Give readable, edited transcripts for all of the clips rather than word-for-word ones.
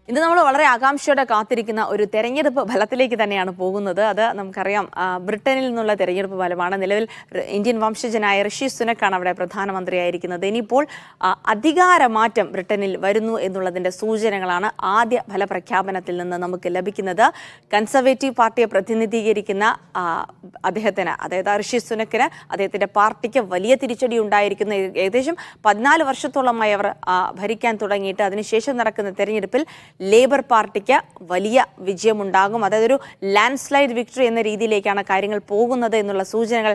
ഇന്ന് നമ്മൾ വളരെ ആകാംക്ഷയോടെ കാത്തിരിക്കുന്ന ഒരു തെരഞ്ഞെടുപ്പ് ഫലത്തിലേക്ക് തന്നെയാണ് പോകുന്നത്. അത് നമുക്കറിയാം, ബ്രിട്ടനിൽ നിന്നുള്ള തെരഞ്ഞെടുപ്പ് ഫലമാണ്. നിലവിൽ ഇന്ത്യൻ വംശജനായ ഋഷി സുനക്കാണ് അവിടെ പ്രധാനമന്ത്രിയായിരിക്കുന്നത്. ഇനിയിപ്പോൾ അധികാരമാറ്റം ബ്രിട്ടനിൽ വരുന്നു എന്നുള്ളതിൻ്റെ സൂചനകളാണ് ആദ്യ ഫലപ്രഖ്യാപനത്തിൽ നിന്ന് നമുക്ക് ലഭിക്കുന്നത്. കൺസർവേറ്റീവ് പാർട്ടിയെ പ്രതിനിധീകരിക്കുന്ന അദ്ദേഹത്തിന്, അതായത് ഋഷി സുനക്കിന്, അദ്ദേഹത്തിൻ്റെ പാർട്ടിക്ക് വലിയ തിരിച്ചടി ഉണ്ടായിരിക്കുന്ന ഏകദേശം 14 വർഷത്തോളമായി അവർ ഭരിക്കാൻ തുടങ്ങിയിട്ട് അതിനുശേഷം നടക്കുന്ന തെരഞ്ഞെടുപ്പിൽ ലേബർ പാർട്ടിക്ക് വലിയ വിജയമുണ്ടാകും. അതായത് ഒരു ലാൻഡ് സ്ലൈഡ് വിക്ടറി എന്ന രീതിയിലേക്കാണ് കാര്യങ്ങൾ പോകുന്നത് എന്നുള്ള സൂചനകൾ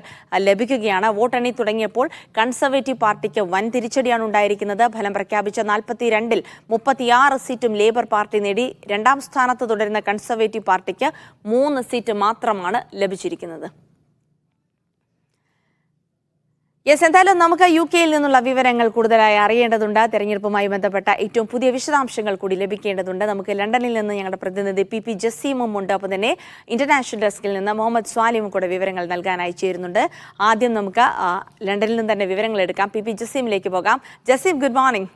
ലഭിക്കുകയാണ്. വോട്ടെണ്ണി തുടങ്ങിയപ്പോൾ കൺസർവേറ്റീവ് പാർട്ടിക്ക് വൻ തിരിച്ചടിയാണ് ഉണ്ടായിരിക്കുന്നത്. ഫലം പ്രഖ്യാപിച്ച 42-ൽ 36 സീറ്റും ലേബർ പാർട്ടി നേടി. രണ്ടാം സ്ഥാനത്ത് തുടരുന്ന കൺസർവേറ്റീവ് പാർട്ടിക്ക് 3 സീറ്റ് മാത്രമാണ് ലഭിച്ചിരിക്കുന്നത്. എന്തായാലും നമുക്ക് UK-യിൽ നിന്നുള്ള വിവരങ്ങൾ കൂടുതലായി അറിയേണ്ടതുണ്ട്. തെരഞ്ഞെടുപ്പുമായി ബന്ധപ്പെട്ട ഏറ്റവും പുതിയ വിശദാംശങ്ങൾ കൂടി ലഭിക്കേണ്ടതുണ്ട്. നമുക്ക് ലണ്ടനിൽ നിന്ന് ഞങ്ങളുടെ പ്രതിനിധി PP ജസീമും ഉണ്ട്. ഒപ്പം തന്നെ ഇന്റർനാഷണൽ ഡെസ്കിൽ നിന്ന് മുഹമ്മദ് സ്വാലിമും കൂടെ വിവരങ്ങൾ നൽകാനായി ചേരുന്നുണ്ട്. ആദ്യം നമുക്ക് ലണ്ടനിൽ നിന്ന് തന്നെ വിവരങ്ങൾ എടുക്കാം. PP ജസീമിലേക്ക് പോകാം. Jaseem, good morning.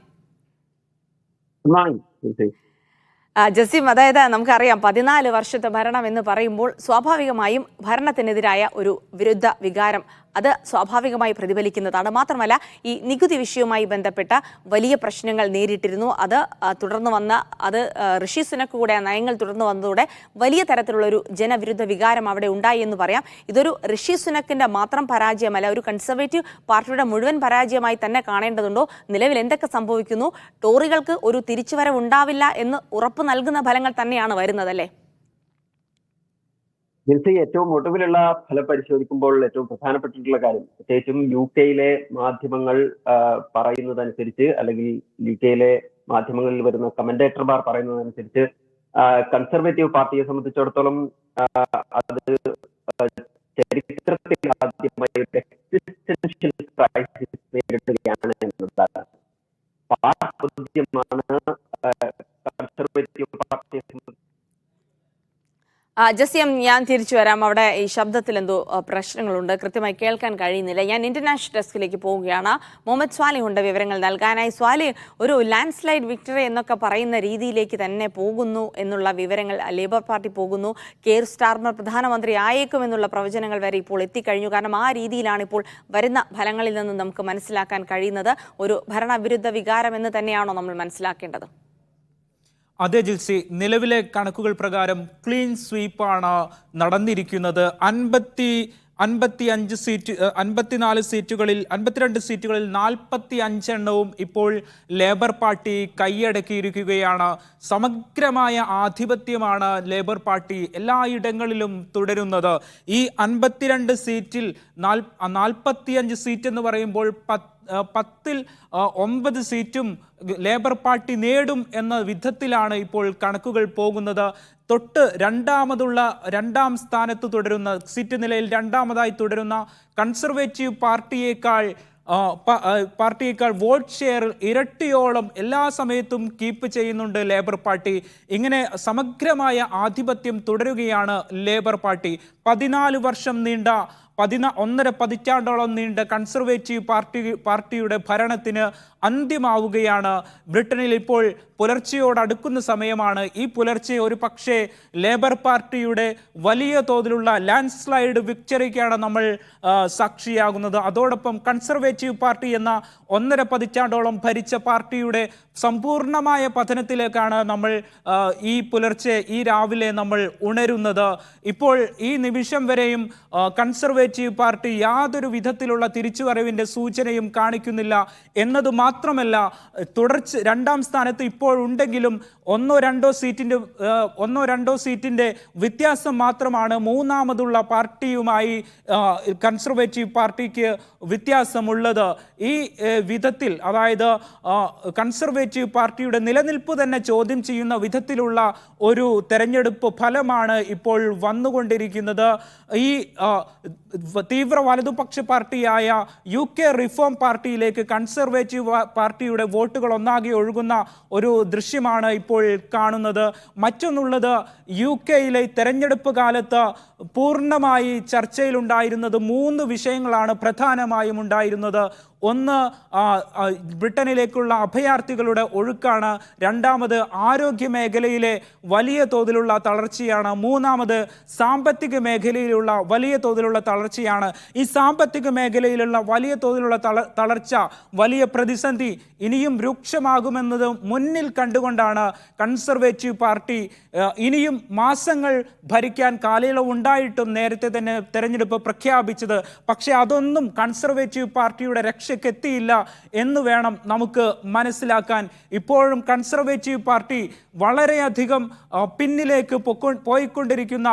ജസീം, അതായത് നമുക്കറിയാം 14 വർഷത്തെ ഭരണം എന്ന് പറയുമ്പോൾ സ്വാഭാവികമായും ഭരണത്തിനെതിരായ ഒരു വിരുദ്ധ വികാരം അത് സ്വാഭാവികമായി പ്രതിഫലിക്കുന്നതാണ്. മാത്രമല്ല, ഈ നികുതി വിഷയവുമായി ബന്ധപ്പെട്ട വലിയ പ്രശ്നങ്ങൾ നേരിട്ടിരുന്നു. അത് തുടർന്ന് വന്ന ഋഷി സുനക്ക് കൂടെ നയങ്ങൾ തുടർന്ന് വന്നതോടെ വലിയ തരത്തിലുള്ള ഒരു ജനവിരുദ്ധ വികാരം അവിടെ ഉണ്ടായി എന്ന് പറയാം. ഇതൊരു ഋഷി സുനക്കിന്റെ മാത്രം പരാജയമല്ല, ഒരു കൺസർവേറ്റീവ് പാർട്ടിയുടെ മുഴുവൻ പരാജയമായി തന്നെ കാണേണ്ടതുണ്ടോ? നിലവിൽ എന്തൊക്കെ സംഭവിക്കുന്നു? ടോറികൾക്ക് ഒരു തിരിച്ചുവരവ് ഉണ്ടാവില്ല എന്ന് ഉറപ്പ് നൽകുന്ന ഫലങ്ങൾ തന്നെയാണ് വരുന്നതല്ലേ? ഏറ്റവും ഒടുവിലുള്ള ഫലം പരിശോധിക്കുമ്പോൾ ഏറ്റവും പ്രധാനപ്പെട്ടിട്ടുള്ള കാര്യം, പ്രത്യേകിച്ചും UK-യിലെ മാധ്യമങ്ങൾ പറയുന്നതനുസരിച്ച്, അല്ലെങ്കിൽ UK-യിലെ മാധ്യമങ്ങളിൽ വരുന്ന കമന്റേറ്റർമാർ പറയുന്നതനുസരിച്ച്, കൺസർവേറ്റീവ് പാർട്ടിയെ സംബന്ധിച്ചിടത്തോളം അത് ചരിത്രത്തിൽ ആദ്യമായി എക്സിസ്റ്റൻഷ്യൽ ക്രൈസിസ് നേരിടുകയാണ് എന്നതാണ്. കൺസർവേറ്റീവ് പാർട്ടിയെ സംബന്ധിച്ച്. ജസ്യം, ഞാൻ തിരിച്ചു വരാം. അവിടെ ഈ ശബ്ദത്തിൽ എന്തോ പ്രശ്നങ്ങളുണ്ട്, കൃത്യമായി കേൾക്കാൻ കഴിയുന്നില്ല. ഞാൻ ഇന്റർനാഷണൽ ഡെസ്കിലേക്ക് പോവുകയാണ്. മുഹമ്മദ് സ്വാലി ഉണ്ട് വിവരങ്ങൾ നൽകാനായി. സ്വാലി, ഒരു ലാൻഡ് സ്ലൈഡ് വിക്ടറി എന്നൊക്കെ പറയുന്ന രീതിയിലേക്ക് തന്നെ പോകുന്നു എന്നുള്ള വിവരങ്ങൾ, ലേബർ പാർട്ടി പോകുന്നു, കെയർ സ്റ്റാർമർ പ്രധാനമന്ത്രി ആയേക്കും എന്നുള്ള പ്രവചനങ്ങൾ വരെ ഇപ്പോൾ എത്തിക്കഴിഞ്ഞു. കാരണം ആ രീതിയിലാണ് ഇപ്പോൾ വരുന്ന ഫലങ്ങളിൽ നിന്ന് നമുക്ക് മനസ്സിലാക്കാൻ കഴിയുന്നത്. ഒരു ഭരണവിരുദ്ധ വികാരം എന്ന് തന്നെയാണോ നമ്മൾ മനസ്സിലാക്കേണ്ടത്? അതെ ജിൽസി, നിലവിലെ കണക്കുകൾ പ്രകാരം ക്ലീൻ സ്വീപ്പാണ് നടന്നിരിക്കുന്നത്. 54 സീറ്റുകളിൽ 52 സീറ്റുകളിൽ 45 എണ്ണവും ഇപ്പോൾ ലേബർ പാർട്ടി കൈയടക്കിയിരിക്കുകയാണ്. സമഗ്രമായ ആധിപത്യമാണ് ലേബർ പാർട്ടി എല്ലായിടങ്ങളിലും തുടരുന്നത്. ഈ 52 സീറ്റിൽ 45 സീറ്റ് എന്ന് പറയുമ്പോൾ 10-ൽ 9 സീറ്റും ലേബർ പാർട്ടി നേടും എന്ന വിധത്തിലാണ് ഇപ്പോൾ കണക്കുകൾ പോകുന്നത്. തൊട്ട് രണ്ടാം സ്ഥാനത്ത് തുടരുന്ന, സീറ്റ് നിലയിൽ രണ്ടാമതായി തുടരുന്ന കൺസർവേറ്റീവ് പാർട്ടിയേക്കാൾ വോട്ട് ഷെയർ ഇരട്ടിയോളം എല്ലാ സമയത്തും കീപ്പ് ചെയ്യുന്നുണ്ട് ലേബർ പാർട്ടി. ഇങ്ങനെ സമഗ്രമായ ആധിപത്യം തുടരുകയാണ് ലേബർ പാർട്ടി. 14 വർഷം നീണ്ട 1.5 പതിറ്റാണ്ടോളം നീണ്ട കൺസർവേറ്റീവ് പാർട്ടിയുടെ ഭരണത്തിന് അന്ത്യമാവുകയാണ്. ബ്രിട്ടനിൽ ഇപ്പോൾ പുലർച്ചയോടടുക്കുന്ന സമയമാണ്. ഈ പുലർച്ചെ ഒരു പക്ഷേ ലേബർ പാർട്ടിയുടെ വലിയ തോതിലുള്ള ലാൻഡ് സ്ലൈഡ് വിക്ടറിക്കാണ് നമ്മൾ സാക്ഷിയാകുന്നത്. അതോടൊപ്പം കൺസർവേറ്റീവ് പാർട്ടി എന്ന 1.5 പതിറ്റാണ്ടോളം ഭരിച്ച പാർട്ടിയുടെ സമ്പൂർണമായ പതനത്തിലേക്കാണ് നമ്മൾ ഈ പുലർച്ചെ, ഈ രാവിലെ നമ്മൾ ഉണരുന്നത്. ഇപ്പോൾ ഈ നിമിഷം വരെയും കൺസർവേറ്റീവ് പാർട്ടി യാതൊരു വിധത്തിലുള്ള തിരിച്ചുവരവിൻ്റെ സൂചനയും കാണിക്കുന്നില്ല എന്നത് മാത്രമല്ല, രണ്ടാം സ്ഥാനത്ത് ഇപ്പോൾ ഉണ്ടെങ്കിലും ഒന്നോ രണ്ടോ സീറ്റിൻ്റെ വ്യത്യാസം മാത്രമാണ് മൂന്നാമതുള്ള പാർട്ടിയുമായി കൺസർവേറ്റീവ് പാർട്ടിക്ക് വ്യത്യാസമുള്ളത്. ഈ വിധത്തിൽ, അതായത് കൺസർവേറ്റീവ് പാർട്ടിയുടെ നിലനിൽപ്പ് തന്നെ ചോദ്യം ചെയ്യുന്ന വിധത്തിലുള്ള ഒരു തെരഞ്ഞെടുപ്പ് ഫലമാണ് ഇപ്പോൾ വന്നുകൊണ്ടിരിക്കുന്നത്. ഈ തീവ്ര വലതുപക്ഷ പാർട്ടിയായ UK റിഫോം പാർട്ടിയിലേക്ക് കൺസർവേറ്റീവ് പാർട്ടിയുടെ വോട്ടുകൾ ഒന്നാകെ ഒഴുകുന്ന ഒരു ദൃശ്യമാണ് ഇപ്പോൾ കാണുന്നത്. മറ്റൊന്നുള്ളത്, UK-യിലെ തെരഞ്ഞെടുപ്പ് കാലത്ത് പൂർണ്ണമായി ചർച്ചയിലുണ്ടായിരുന്നത് 3 വിഷയങ്ങളാണ് പ്രധാനമായും ഉണ്ടായിരുന്നത്. ഒന്ന് ബ്രിട്ടനിലേക്കുള്ള അഭയാർത്ഥികളുടെ ഒഴുക്കാണ്, രണ്ടാമത് ആരോഗ്യ മേഖലയിലെ വലിയ തോതിലുള്ള തളർച്ചയാണ്, മൂന്നാമത് സാമ്പത്തിക മേഖലയിലുള്ള വലിയ തോതിലുള്ള തളർച്ചയാണ്. ഈ സാമ്പത്തിക മേഖലയിലുള്ള വലിയ തോതിലുള്ള തളർച്ച, വലിയ പ്രതിസന്ധി ഇനിയും രൂക്ഷമാകുമെന്നത് മുന്നിൽ കണ്ടുകൊണ്ടാണ് കൺസർവേറ്റീവ് പാർട്ടി ഇനിയും മാസങ്ങൾ ഭരിക്കാൻ കാലയളവുണ്ടായിട്ടും നേരത്തെ തന്നെ തെരഞ്ഞെടുപ്പ് പ്രഖ്യാപിച്ചത്. പക്ഷേ അതൊന്നും കൺസർവേറ്റീവ് പാർട്ടിയുടെ രക്ഷയ്ക്കെത്തിയില്ല എന്ന് വേണം നമുക്ക് മനസ്സിലാക്കാൻ. ഇപ്പോഴും കൺസർവേറ്റീവ് പാർട്ടി വളരെയധികം പിന്നിലേക്ക് പോയിക്കൊണ്ടിരിക്കുന്ന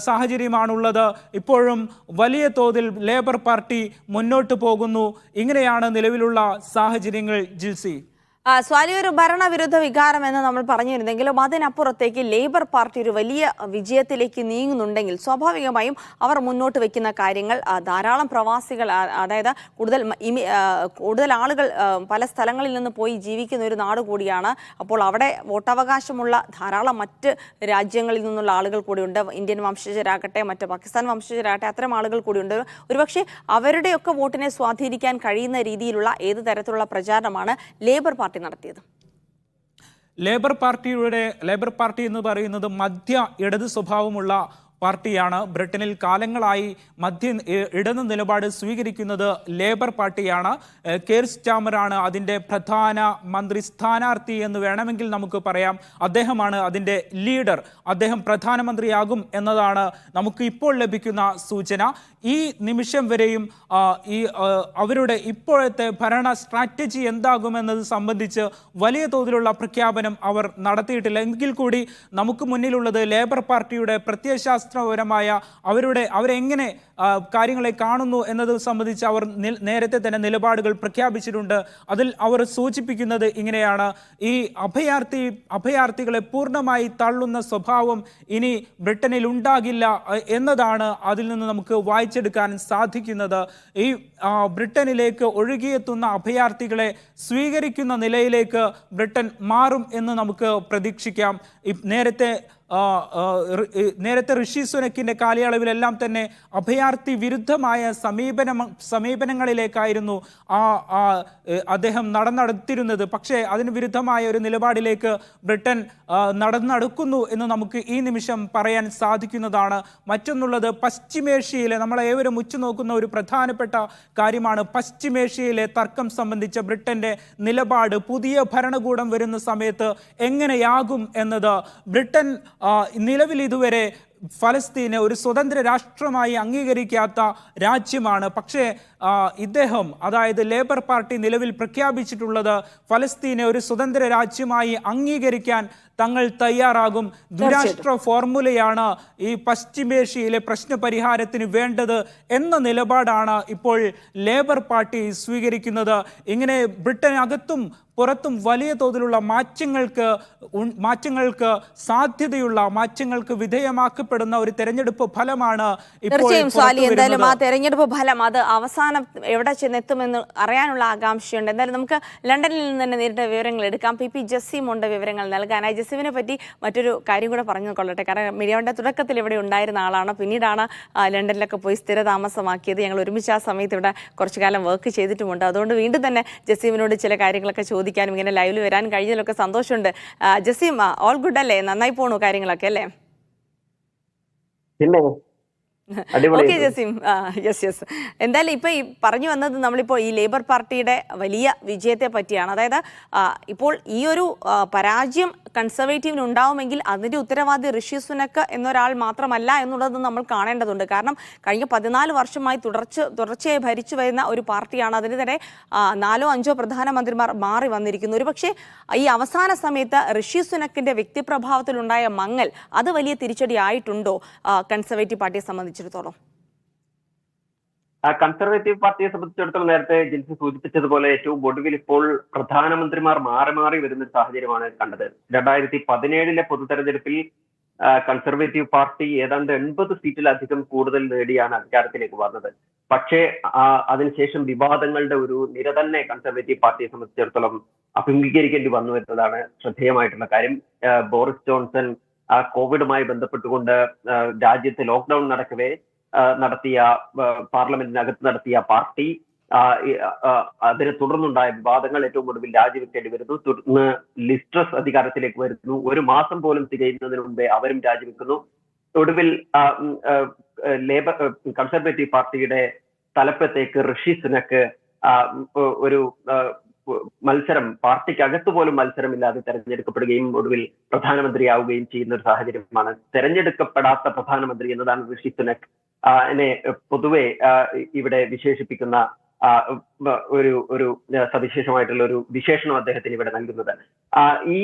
സാഹചര്യമാണുള്ളത്. ഇപ്പോഴും വലിയ തോതിൽ ലേബർ പാർട്ടി മുന്നോട്ട് പോകുന്നു. ഇങ്ങനെയാണ് നിലവിലുള്ള സാഹചര്യങ്ങൾ. ജിൽസി, സ്വാലിയൊരു ഭരണവിരുദ്ധ വികാരം എന്ന് നമ്മൾ പറഞ്ഞിരുന്നെങ്കിലും അതിനപ്പുറത്തേക്ക് ലേബർ പാർട്ടി ഒരു വലിയ വിജയത്തിലേക്ക് നീങ്ങുന്നുണ്ടെങ്കിൽ സ്വാഭാവികമായും അവർ മുന്നോട്ട് വെക്കുന്ന കാര്യങ്ങൾ ധാരാളം പ്രവാസികൾ, അതായത് കൂടുതൽ ആളുകൾ പല സ്ഥലങ്ങളിൽ നിന്ന് പോയി ജീവിക്കുന്ന ഒരു നാട് കൂടിയാണ്. അപ്പോൾ അവിടെ വോട്ടവകാശമുള്ള ധാരാളം മറ്റ് രാജ്യങ്ങളിൽ നിന്നുള്ള ആളുകൾ കൂടിയുണ്ട്. ഇന്ത്യൻ വംശജരാകട്ടെ, മറ്റ് പാകിസ്ഥാൻ വംശജരാകട്ടെ, അത്തരം ആളുകൾ കൂടിയുണ്ട്. ഒരുപക്ഷെ അവരുടെയൊക്കെ വോട്ടിനെ സ്വാധീനിക്കാൻ കഴിയുന്ന രീതിയിലുള്ള ഏത് തരത്തിലുള്ള പ്രചാരണമാണ് ലേബർ പാർട്ടി നടത്തിയത്? ലേബർ പാർട്ടി എന്ന് പറയുന്നത് മധ്യ ഇടത് സ്വഭാവമുള്ള പാർട്ടിയാണ്. ബ്രിട്ടനിൽ കാലങ്ങളായി ഇടതു നിലപാട് സ്വീകരിക്കുന്നത് ലേബർ പാർട്ടിയാണ്. കെയർ സ്റ്റാമറാണ് അതിൻ്റെ പ്രധാന മന്ത്രി സ്ഥാനാർത്ഥി എന്ന് വേണമെങ്കിൽ നമുക്ക് പറയാം. അദ്ദേഹമാണ് അതിൻ്റെ ലീഡർ. അദ്ദേഹം പ്രധാനമന്ത്രിയാകും എന്നതാണ് നമുക്ക് ഇപ്പോൾ ലഭിക്കുന്ന സൂചന. ഈ നിമിഷം വരെയും അവരുടെ ഇപ്പോഴത്തെ ഭരണ സ്ട്രാറ്റജി എന്താകുമെന്നത് സംബന്ധിച്ച് വലിയ തോതിലുള്ള പ്രഖ്യാപനം അവർ നടത്തിയിട്ടില്ല. എങ്കിൽ കൂടി നമുക്ക് മുന്നിലുള്ളത് ലേബർ പാർട്ടിയുടെ പ്രത്യയശാസ്ത്രപരമായ അവരെങ്ങനെ കാര്യങ്ങളെ കാണുന്നു എന്നത് സംബന്ധിച്ച് അവർ നേരത്തെ തന്നെ നിലപാടുകൾ പ്രഖ്യാപിച്ചിട്ടുണ്ട്. അതിൽ അവർ സൂചിപ്പിക്കുന്നത് ഇങ്ങനെയാണ്: ഈ അഭയാർത്ഥികളെ പൂർണ്ണമായി തള്ളുന്ന സ്വഭാവം ഇനി ബ്രിട്ടനിൽ ഉണ്ടാകില്ല എന്നതാണ് അതിൽ നിന്ന് നമുക്ക് വായിച്ചെടുക്കാൻ സാധിക്കുന്നത്. ഈ ബ്രിട്ടനിലേക്ക് ഒഴുകിയെത്തുന്ന അഭയാർത്ഥികളെ സ്വീകരിക്കുന്ന നിലയിലേക്ക് ബ്രിട്ടൻ മാറും എന്ന് നമുക്ക് പ്രതീക്ഷിക്കാം. നേരത്തെ ഋഷി സുനക്കിന്റെ കാലയളവിലെല്ലാം തന്നെ അഭയാർത്ഥി വിരുദ്ധമായ സമീപനങ്ങളിലേക്കായിരുന്നു അദ്ദേഹം നടന്നെടുത്തിരുന്നത്. പക്ഷേ അതിന് വിരുദ്ധമായ ഒരു നിലപാടിലേക്ക് ബ്രിട്ടൻ നടന്നെടുക്കുന്നു എന്ന് നമുക്ക് ഈ നിമിഷം പറയാൻ സാധിക്കുന്നതാണ്. മറ്റൊന്നുള്ളത്, പശ്ചിമേഷ്യയിലെ നമ്മളേവരും ഉറ്റുനോക്കുന്ന ഒരു പ്രധാനപ്പെട്ട കാര്യമാണ് പശ്ചിമേഷ്യയിലെ തർക്കം സംബന്ധിച്ച ബ്രിട്ടന്റെ നിലപാട്. പുതിയ ഭരണകൂടം വരുന്ന സമയത്ത് എങ്ങനെയാകും എന്നത്. ബ്രിട്ടൻ നിലവിൽ ഇതുവരെ ഫലസ്തീനെ ഒരു സ്വതന്ത്ര രാഷ്ട്രമായി അംഗീകരിക്കാത്ത രാജ്യമാണ്. പക്ഷേ അതായത് ലേബർ പാർട്ടി നിലവിൽ പ്രഖ്യാപിച്ചിട്ടുള്ളത് ഫലസ്തീനെ ഒരു സ്വതന്ത്ര രാജ്യമായി അംഗീകരിക്കാൻ തങ്ങൾ തയ്യാറാകും. ദ്വിരാഷ്ട്ര ഫോർമുലയാണ് ഈ പശ്ചിമേഷ്യയിലെ പ്രശ്ന പരിഹാരത്തിന് വേണ്ടത് എന്ന നിലപാടാണ് ഇപ്പോൾ ലേബർ പാർട്ടി സ്വീകരിക്കുന്നത്. ഇങ്ങനെ ബ്രിട്ടനകത്തും പുറത്തും വലിയ തോതിലുള്ള മാറ്റങ്ങൾക്ക് സാധ്യതയുള്ള മാറ്റങ്ങൾക്ക് വിധേയമാക്കപ്പെടുന്ന ഒരു തെരഞ്ഞെടുപ്പ് ഫലമാണ് തീർച്ചയായും സ്വാലി. എന്തായാലും ആ തെരഞ്ഞെടുപ്പ് ഫലം അത് അവസാനം എവിടെ ചെന്നെത്തുമെന്ന് അറിയാനുള്ള ആകാംക്ഷയുണ്ട്. എന്തായാലും നമുക്ക് ലണ്ടനിൽ നിന്ന് തന്നെ നേരിട്ട് വിവരങ്ങൾ എടുക്കാം. പി ജസീം ഉണ്ട് വിവരങ്ങൾ നൽകാനായി. ജസീമിനെ പറ്റി മറ്റൊരു കാര്യം കൂടെ പറഞ്ഞു കൊള്ളട്ടെ. കാരണം മീഡിയയുടെ തുടക്കത്തിൽ ഇവിടെ ഉണ്ടായിരുന്ന ആളാണ്, പിന്നീടാണ് ലണ്ടനിലൊക്കെ പോയി സ്ഥിരതാമസമാക്കിയത്. ഞങ്ങൾ ഒരുമിച്ച് ആ സമയത്ത് ഇവിടെ കുറച്ചു കാലം വർക്ക് ചെയ്തിട്ടുമുണ്ട്. അതുകൊണ്ട് വീണ്ടും തന്നെ ജസീമിനോട് ചില കാര്യങ്ങളൊക്കെ ചോദിക്കാനും ഇങ്ങനെ ലൈവിൽ വരാൻ കഴിഞ്ഞതിലൊക്കെ സന്തോഷമുണ്ട്. ജസീം, ഓൾ ഗുഡ് അല്ലേ? നന്നായി പോണു കാര്യങ്ങളൊക്കെ അല്ലേ? Okay Jaseem, yes. എന്തായാലും ഇപ്പൊ ഈ പറഞ്ഞു വന്നത് നമ്മളിപ്പോൾ ഈ ലേബർ പാർട്ടിയുടെ വലിയ വിജയത്തെ പറ്റിയാണ്. അതായത് ഇപ്പോൾ ഈ ഒരു പരാജയം കൺസർവേറ്റീവിന് ഉണ്ടാവുമെങ്കിൽ അതിന്റെ ഉത്തരവാദി ഋഷി സുനക് എന്നൊരാൾ മാത്രമല്ല എന്നുള്ളത് നമ്മൾ കാണേണ്ടതുണ്ട്. കാരണം കഴിഞ്ഞ 14 വർഷമായി തുടർച്ചയായി ഭരിച്ചു വരുന്ന ഒരു പാർട്ടിയാണ്. അതിനിടെ 4-5 പ്രധാനമന്ത്രിമാർ മാറി വന്നിരിക്കുന്നു. ഒരുപക്ഷെ ഈ അവസാന സമയത്ത് ഋഷി സുനക്കിന്റെ വ്യക്തിപ്രഭാവത്തിലുണ്ടായ മങ്ങൽ അത് വലിയ തിരിച്ചടി ആയിട്ടുണ്ടോ കൺസർവേറ്റീവ് പാർട്ടിയെ സംബന്ധിച്ചിടത്തോളം? കൺസർവേറ്റീവ് പാർട്ടിയെ സംബന്ധിച്ചിടത്തോളം നേരത്തെ ജിൻസി സൂചിപ്പിച്ചതുപോലെ ഏറ്റവും ഒടുവിൽ ഇപ്പോൾ പ്രധാനമന്ത്രിമാർ മാറി വരുന്ന ഒരു സാഹചര്യമാണ് കണ്ടത്. 2017 പൊതു തെരഞ്ഞെടുപ്പിൽ കൺസർവേറ്റീവ് പാർട്ടി ഏതാണ്ട് 80 സീറ്റിലധികം കൂടുതൽ നേടിയാണ് അധികാരത്തിലേക്ക് വന്നത്. പക്ഷേ അതിനുശേഷം വിവാദങ്ങളുടെ ഒരു നിര തന്നെ കൺസർവേറ്റീവ് പാർട്ടിയെ സംബന്ധിച്ചിടത്തോളം അഭിമുഖീകരിക്കേണ്ടി വന്നു എന്നതാണ് ശ്രദ്ധേയമായിട്ടുള്ള കാര്യം. ബോറിസ് ജോൺസൺ കോവിഡുമായി ബന്ധപ്പെട്ടുകൊണ്ട് രാജ്യത്ത് ലോക്ക്ഡൌൺ നടക്കവേ പാർലമെന്റിനകത്ത് നടത്തിയ പാർട്ടി അതിനെ തുടർന്നുണ്ടായ വിവാദങ്ങൾ ഏറ്റവും ഒടുവിൽ രാജിവെക്കേണ്ടി വരുന്നു. തുടർന്ന് ലിസ്ട്രസ് അധികാരത്തിലേക്ക് വരുന്നു. ഒരു മാസം പോലും തികയുന്നതിന് മുമ്പേ അവരും രാജിവെക്കുന്നു. ഒടുവിൽ ലേബർ കൺസർവേറ്റീവ് പാർട്ടിയുടെ തലപ്പത്തേക്ക് ഋഷി സുനക്ക് ഒരു മത്സരം, പാർട്ടിക്കകത്ത് പോലും മത്സരമില്ലാതെ തെരഞ്ഞെടുക്കപ്പെടുകയും ഒടുവിൽ പ്രധാനമന്ത്രിയാവുകയും ചെയ്യുന്ന ഒരു സാഹചര്യമാണ്. തെരഞ്ഞെടുക്കപ്പെടാത്ത പ്രധാനമന്ത്രി എന്നതാണ് ഋഷി സുനക് പൊതുവെ ഇവിടെ വിശേഷിപ്പിക്കുന്ന ഒരു സവിശേഷമായിട്ടുള്ള ഒരു വിശേഷണം അദ്ദേഹത്തിന് ഇവിടെ നൽകുന്നത്. ഈ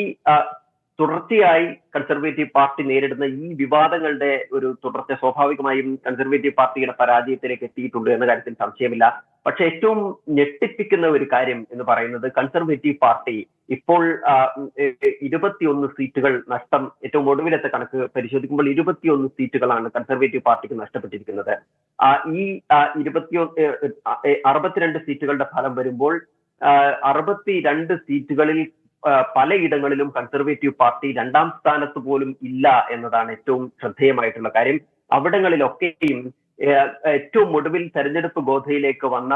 തുടർച്ചയായി കൺസർവേറ്റീവ് പാർട്ടി നേരിടുന്ന ഈ വിവാദങ്ങളുടെ ഒരു തുടർച്ച സ്വാഭാവികമായും കൺസർവേറ്റീവ് പാർട്ടിയുടെ പരാജയത്തിലേക്ക് എത്തിയിട്ടുണ്ട് എന്ന കാര്യത്തിൽ സംശയമില്ല. പക്ഷെ ഏറ്റവും ഞെട്ടിപ്പിക്കുന്ന ഒരു കാര്യം എന്ന് പറയുന്നത് കൺസർവേറ്റീവ് പാർട്ടി ഇപ്പോൾ 21 സീറ്റുകൾ നഷ്ടം, ഏറ്റവും ഒടുവിലത്തെ കണക്ക് പരിശോധിക്കുമ്പോൾ 21 സീറ്റുകളാണ് കൺസർവേറ്റീവ് പാർട്ടിക്ക് നഷ്ടപ്പെട്ടിരിക്കുന്നത്. ഈ 62 സീറ്റുകളുടെ ഫലം വരുമ്പോൾ 62 സീറ്റുകളിൽ പലയിടങ്ങളിലും കൺസർവേറ്റീവ് പാർട്ടി 2ാം സ്ഥാനത്ത് പോലും ഇല്ല എന്നതാണ് ഏറ്റവും ശ്രദ്ധേയമായിട്ടുള്ള കാര്യം. അവിടങ്ങളിലൊക്കെയും ഏറ്റവും ഒടുവിൽ തെരഞ്ഞെടുപ്പ് ഗോധയിലേക്ക് വന്ന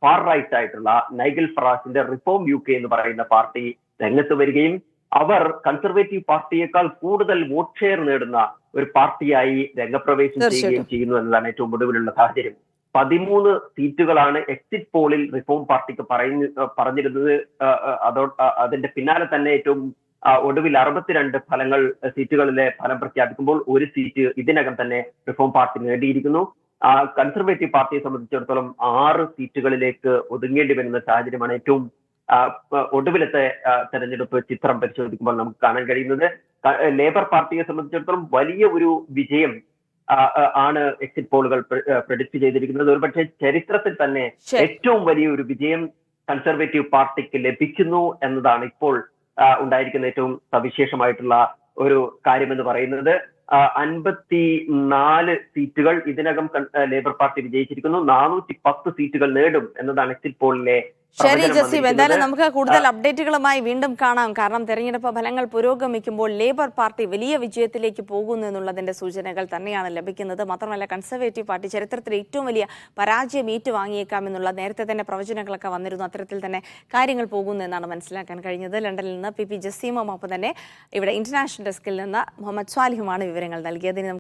ഫാർ റൈറ്റ് ആയിട്ടുള്ള നൈഗൽ ഫറാസിന്റെ റിഫോം UK എന്ന് പറയുന്ന പാർട്ടി രംഗത്ത് വരികയും അവർ കൺസർവേറ്റീവ് പാർട്ടിയേക്കാൾ കൂടുതൽ വോട്ട് ഷെയർ നേടുന്ന ഒരു പാർട്ടിയായി രംഗപ്രവേശം ചെയ്യുകയും ചെയ്യുന്നു എന്നതാണ് ഏറ്റവും ഒടുവിലുള്ള സാഹചര്യം. 13 സീറ്റുകളാണ് എക്സിറ്റ് പോളിൽ റിഫോം പാർട്ടിക്ക് പറഞ്ഞിരുന്നത്. അതിന്റെ പിന്നാലെ തന്നെ ഏറ്റവും ഒടുവിൽ 62 സീറ്റുകളിലെ ഫലം പ്രഖ്യാപിക്കുമ്പോൾ ഒരു സീറ്റ് ഇതിനകം തന്നെ റിഫോം പാർട്ടി നേടിയിരിക്കുന്നു. കൺസർവേറ്റീവ് പാർട്ടിയെ സംബന്ധിച്ചിടത്തോളം 6 സീറ്റുകളിലേക്ക് ഒതുങ്ങേണ്ടി വരുന്ന സാഹചര്യമാണ് ഏറ്റവും ഒടുവിലത്തെ തെരഞ്ഞെടുപ്പ് ചിത്രം പരിശോധിക്കുമ്പോൾ നമുക്ക് കാണാൻ കഴിയുന്നത്. ലേബർ പാർട്ടിയെ സംബന്ധിച്ചിടത്തോളം വലിയ ഒരു വിജയം ആണ് എക്സിറ്റ് പോളുകൾ പ്രെഡിക്റ്റ് ചെയ്തിരിക്കുന്നത്. ഒരുപക്ഷെ ചരിത്രത്തിൽ തന്നെ ഏറ്റവും വലിയ ഒരു വിജയം കൺസർവേറ്റീവ് പാർട്ടിക്ക് ലഭിക്കുന്നു എന്നതാണ് ഇപ്പോൾ ഉണ്ടായിരിക്കുന്ന ഏറ്റവും സവിശേഷമായിട്ടുള്ള ഒരു കാര്യമെന്ന് പറയുന്നത്. 54 സീറ്റുകൾ ഇതിനകം ലേബർ പാർട്ടി വിജയിച്ചിരിക്കുന്നു. 410 സീറ്റുകൾ നേടും എന്നതാണ് എക്സിറ്റ് പോളിലെ. ശരി ജസീം, എന്തായാലും നമുക്ക് കൂടുതൽ അപ്ഡേറ്റുകളുമായി വീണ്ടും കാണാം. കാരണം തെരഞ്ഞെടുപ്പ് ഫലങ്ങൾ പുരോഗമിക്കുമ്പോൾ ലേബർ പാർട്ടി വലിയ വിജയത്തിലേക്ക് പോകുന്നു എന്നുള്ളതിന്റെ സൂചനകൾ തന്നെയാണ് ലഭിക്കുന്നത്. മാത്രമല്ല കൺസർവേറ്റീവ് പാർട്ടി ചരിത്രത്തിൽ ഏറ്റവും വലിയ പരാജയം ഏറ്റുവാങ്ങിയേക്കാം എന്നുള്ള നേരത്തെ തന്നെ പ്രവചനങ്ങളൊക്കെ വന്നിരുന്നു. അത്തരത്തിൽ തന്നെ കാര്യങ്ങൾ പോകുന്നു എന്നാണ് മനസ്സിലാക്കാൻ കഴിഞ്ഞത്. ലണ്ടനിൽ നിന്ന് PP ജസീമും ഒപ്പം തന്നെ ഇവിടെ ഇന്റർനാഷണൽ ഡെസ്കിൽ നിന്ന് മുഹമ്മദ് സ്വാലിഹുമാണ് വിവരങ്ങൾ നൽകിയത്.